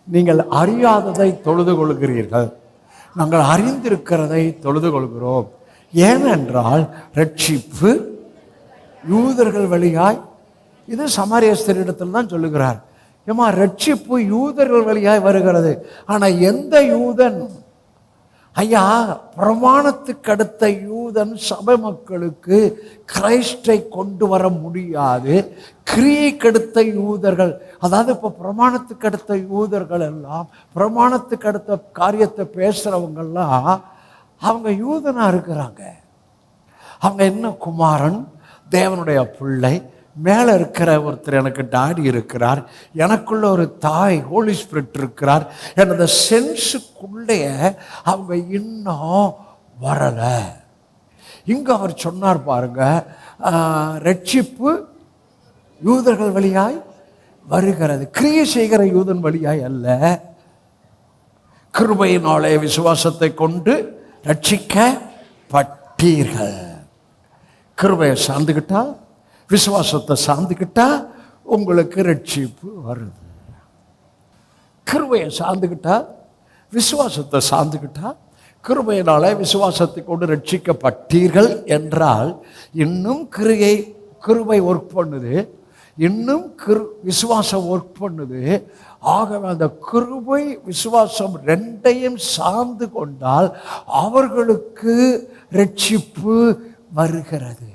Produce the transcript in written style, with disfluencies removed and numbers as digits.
நீங்கள் அறியாததை தொழுது கொள்கிறீர்கள், நாங்கள் அறிந்திருக்கிறதை தொழுது கொள்கிறோம். ஏனென்றால் ரட்சிப்பு யூதர்கள் வழியாய், இது சமாரியஸ்தரிடத்தில் தான் சொல்லுகிறார். ஏமா ரட்சிப்பு யூதர்கள் வழியாய் வருகிறது. ஆனால் எந்த யூதன்? ஐயா, பிரமாணத்துக்கு அடுத்த யூதன் சபை மக்களுக்கு கிறிஸ்தை கொண்டு வர முடியாது. கிரியைக்கு அடுத்த யூதர்கள், அதாவது இப்போ பிரமாணத்துக்கு அடுத்த யூதர்கள் எல்லாம், பிரமாணத்துக்கு அடுத்த காரியத்தை பேசுகிறவங்கெல்லாம் அவங்க யூதனாக இருக்கிறாங்க. அவங்க என்ன, குமாரன், தேவனுடைய பிள்ளை, மேலே இருக்கிற ஒருத்தர் எனக்கு டாடி இருக்கிறார், எனக்குள்ள ஒரு தாய் ஹோலி ஸ்பிரிட் இருக்கிறார், எனது சென்ஸுக்குள்ளே அவங்க இன்னும் வரலை. இங்கே அவர் சொன்னார் பாருங்க, ரட்சிப்பு யூதர்கள் வழியாய் வருகிறது, கிரியை செய்கிற யூதன் வழியாய் அல்ல. கிருபையினாலே விசுவாசத்தை கொண்டு ரட்சிக்கப்பட்டீர்கள். கிருபையை சார்ந்துக்கிட்டா, விசுவாசத்தை சார்ந்துக்கிட்டா உங்களுக்கு ரட்சிப்பு வருது. கிருபையை சார்ந்துக்கிட்டா, விசுவாசத்தை சார்ந்துக்கிட்டா, கிருபையினாலே விசுவாசத்தை கொண்டு ரட்சிக்கப்பட்டீர்கள் என்றால் இன்னும் கிருபை ஒர்க் பண்ணுது, இன்னும் விசுவாசம் ஒர்க் பண்ணுது. ஆகவே அந்த கிருபை விசுவாசம் ரெண்டையும் சார்ந்து கொண்டால் அவர்களுக்கு ரட்சிப்பு வருகிறது.